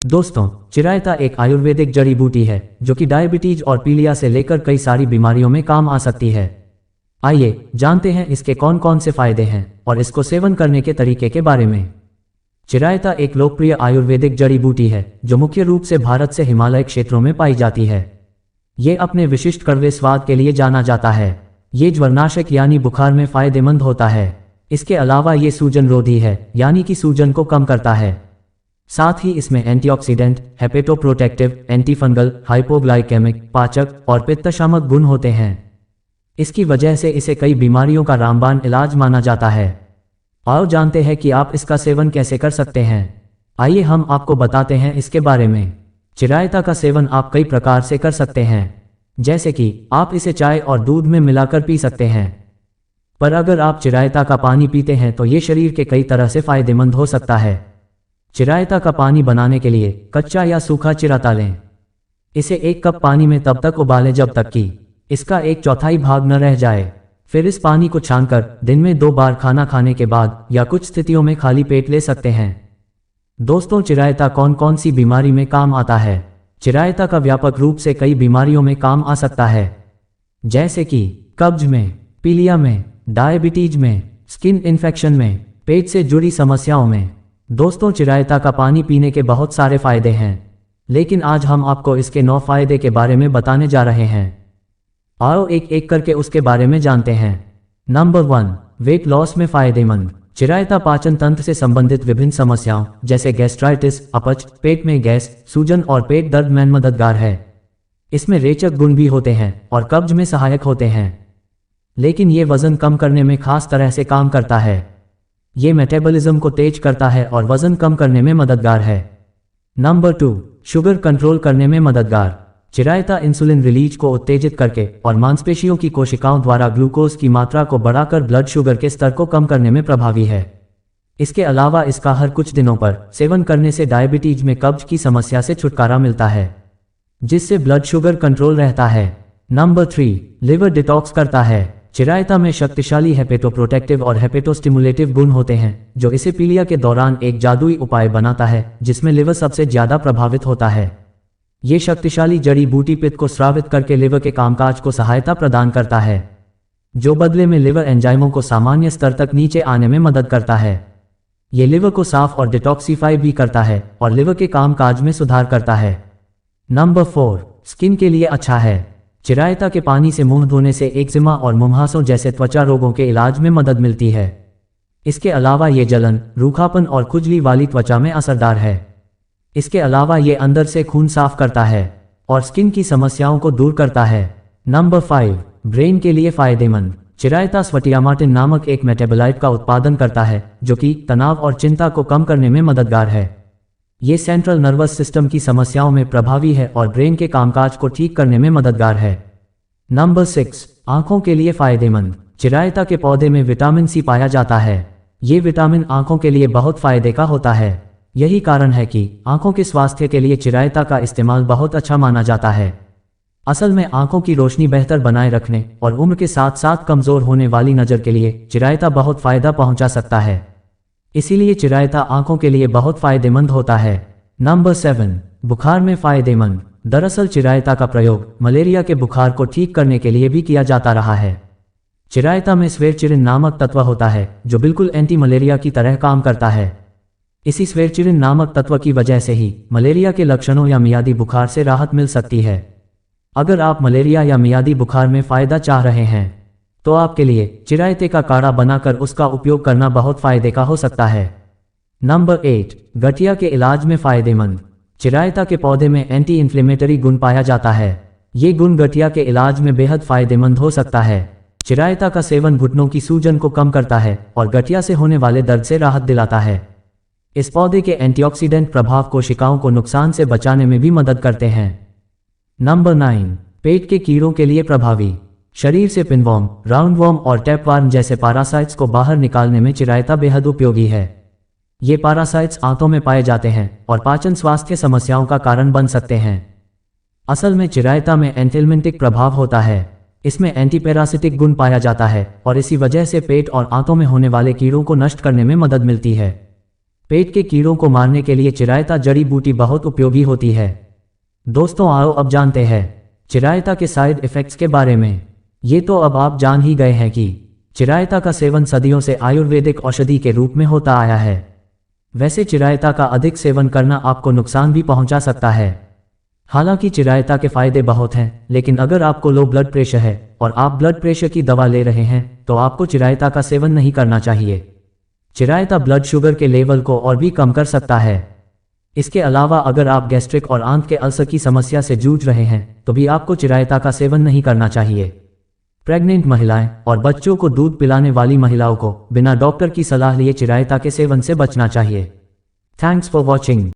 दोस्तों, चिरायता एक आयुर्वेदिक जड़ी बूटी है जो कि डायबिटीज और पीलिया से लेकर कई सारी बीमारियों में काम आ सकती है। आइए जानते हैं इसके कौन कौन से फायदे हैं और इसको सेवन करने के तरीके के बारे में। चिरायता एक लोकप्रिय आयुर्वेदिक जड़ी बूटी है जो मुख्य रूप से भारत से हिमालय क्षेत्रों में पाई जाती है। ये अपने विशिष्ट कड़वे स्वाद के लिए जाना जाता है। ये ज्वरनाशक यानी बुखार में फायदेमंद होता है। इसके अलावा ये सूजन रोधी है यानी कि सूजन को कम करता है। साथ ही इसमें एंटीऑक्सीडेंट, हेपेटोप्रोटेक्टिव, एंटीफंगल, हाइपोग्लाइकेमिक, पाचक और पित्तशामक गुण होते हैं। इसकी वजह से इसे कई बीमारियों का रामबाण इलाज माना जाता है। आओ जानते हैं कि आप इसका सेवन कैसे कर सकते हैं। आइए हम आपको बताते हैं इसके बारे में। चिरायता का सेवन आप कई प्रकार से कर सकते हैं, जैसे कि आप इसे चाय और दूध में मिलाकर पी सकते हैं। पर अगर आप चिरायता का पानी पीते हैं तो ये शरीर के कई तरह से फायदेमंद हो सकता है। चिरायता का पानी बनाने के लिए कच्चा या सूखा चिराता लें। इसे 1 कप पानी में तब तक उबालें जब तक कि इसका 1/4 भाग न रह जाए। फिर इस पानी को छानकर दिन में 2 बार खाना खाने के बाद या कुछ स्थितियों में खाली पेट ले सकते हैं। दोस्तों, चिरायता कौन कौन सी बीमारी में काम आता है? चिरायता का व्यापक रूप से कई बीमारियों में काम आ सकता है, जैसे कि कब्ज में, पीलिया में, डायबिटीज में, स्किन इन्फेक्शन में, पेट से जुड़ी समस्याओं में। दोस्तों, चिरायता का पानी पीने के बहुत सारे फायदे हैं, लेकिन आज हम आपको इसके 9 फायदे के बारे में बताने जा रहे हैं। आओ एक एक करके उसके बारे में जानते हैं। नंबर 1, वेट लॉस में फायदेमंद। चिरायता पाचन तंत्र से संबंधित विभिन्न समस्याओं जैसे गैस्ट्राइटिस, अपच, पेट में गैस, सूजन और पेट दर्द में मददगार है। इसमें रेचक गुण भी होते हैं और कब्ज में सहायक होते हैं, लेकिन ये वजन कम करने में खास तरह से काम करता है। ये मेटाबॉलिज्म को तेज करता है और वजन कम करने में मददगार है। नंबर 2, शुगर कंट्रोल करने में मददगार। चिरायता इंसुलिन रिलीज को उत्तेजित करके और मांसपेशियों की कोशिकाओं द्वारा ग्लूकोज की मात्रा को बढ़ाकर ब्लड शुगर के स्तर को कम करने में प्रभावी है। इसके अलावा इसका हर कुछ दिनों पर सेवन करने से डायबिटीज में कब्ज की समस्या से छुटकारा मिलता है, जिससे ब्लड शुगर कंट्रोल रहता है। नंबर 3, लिवर डिटॉक्स करता है। चिरायता में शक्तिशाली हेपेटोप्रोटेक्टिव और हेपेटोस्टिमुलेटिव गुण होते हैं जो इसे पीलिया के दौरान एक जादुई उपाय बनाता है जिसमें लिवर सबसे ज्यादा प्रभावित होता है। ये शक्तिशाली जड़ी बूटी पित्त को स्रावित करके लिवर के कामकाज को सहायता प्रदान करता है, जो बदले में लिवर एंजाइमों को सामान्य स्तर तक नीचे आने में मदद करता है। ये लिवर को साफ और डिटॉक्सिफाई भी करता है और लिवर के कामकाज में सुधार करता है। नंबर 4, स्किन के लिए अच्छा है। चिरायता के पानी से मुंह धोने से एक्जिमा और मुंहासों जैसे त्वचा रोगों के इलाज में मदद मिलती है। इसके अलावा ये जलन, रूखापन और खुजली वाली त्वचा में असरदार है। इसके अलावा ये अंदर से खून साफ करता है और स्किन की समस्याओं को दूर करता है। नंबर 5, ब्रेन के लिए फायदेमंद। चिरायता स्फटियामाटिन नामक एक मेटाबोलाइट का उत्पादन करता है जो कि तनाव और चिंता को कम करने में मददगार है। ये सेंट्रल नर्वस सिस्टम की समस्याओं में प्रभावी है और ब्रेन के कामकाज को ठीक करने में मददगार है। नंबर 6, आंखों के लिए फायदेमंद। चिरायता के पौधे में विटामिन सी पाया जाता है। ये विटामिन आंखों के लिए बहुत फायदे का होता है। यही कारण है कि आंखों के स्वास्थ्य के लिए चिरायता का इस्तेमाल बहुत अच्छा माना जाता है। असल में आंखों की रोशनी बेहतर बनाए रखने और उम्र के साथ साथ कमजोर होने वाली नज़र के लिए चिरायता बहुत फायदा पहुंचा सकता है। इसीलिए चिरायता आंखों के लिए बहुत फायदेमंद होता है। नंबर 7, बुखार में फायदेमंद। दरअसल चिरायता का प्रयोग मलेरिया के बुखार को ठीक करने के लिए भी किया जाता रहा है। चिरायता में स्वेरचिरिन नामक तत्व होता है जो बिल्कुल एंटी मलेरिया की तरह काम करता है। इसी स्वेरचिरिन नामक तत्व की वजह से ही मलेरिया के लक्षणों या मियादी बुखार से राहत मिल सकती है। अगर आप मलेरिया या मियादी बुखार में फायदा चाह रहे हैं तो आपके लिए चिरायते का काढ़ा बनाकर उसका उपयोग करना बहुत फायदे का हो सकता है। नंबर 8, गठिया के इलाज में फायदेमंद। चिरायता के पौधे में एंटी इन्फ्लेमेटरी गुण पाया जाता है। ये गुण गठिया के इलाज में बेहद फायदेमंद हो सकता है। चिरायता का सेवन घुटनों की सूजन को कम करता है और गठिया से होने वाले दर्द से राहत दिलाता है। इस पौधे के एंटीऑक्सीडेंट प्रभाव कोशिकाओं को नुकसान से बचाने में भी मदद करते हैं। नंबर 9, पेट के कीड़ों के लिए प्रभावी। शरीर से पिनवर्म, राउंडवर्म और टैपवार्म जैसे पैरासाइट्स को बाहर निकालने में चिरायता बेहद उपयोगी है। ये पैरासाइट्स आंतों में पाए जाते हैं और पाचन स्वास्थ्य समस्याओं का कारण बन सकते हैं। असल में चिरायता में एंटिलमेंटिक प्रभाव होता है। इसमें एंटीपैरासिटिक गुण पाया जाता है और इसी वजह से पेट और आंतों में होने वाले कीड़ों को नष्ट करने में मदद मिलती है। पेट के कीड़ों को मारने के लिए चिरायता जड़ी बूटी बहुत उपयोगी होती है। दोस्तों आओ अब जानते हैं चिरायता के साइड इफ़ेक्ट्स के बारे में। ये तो अब आप जान ही गए हैं कि चिरायता का सेवन सदियों से आयुर्वेदिक औषधि के रूप में होता आया है। वैसे चिरायता का अधिक सेवन करना आपको नुकसान भी पहुंचा सकता है। हालांकि चिरायता के फायदे बहुत हैं, लेकिन अगर आपको लो ब्लड प्रेशर है और आप ब्लड प्रेशर की दवा ले रहे हैं तो आपको चिरायता का सेवन नहीं करना चाहिए। चिरायता ब्लड शुगर के लेवल को और भी कम कर सकता है। इसके अलावा अगर आप गैस्ट्रिक और आंत के अल्सर की समस्या से जूझ रहे हैं तो भी आपको चिरायता का सेवन नहीं करना चाहिए। प्रेग्नेंट महिलाएं और बच्चों को दूध पिलाने वाली महिलाओं को बिना डॉक्टर की सलाह लिए चिरायता के सेवन से बचना चाहिए। Thanks for watching.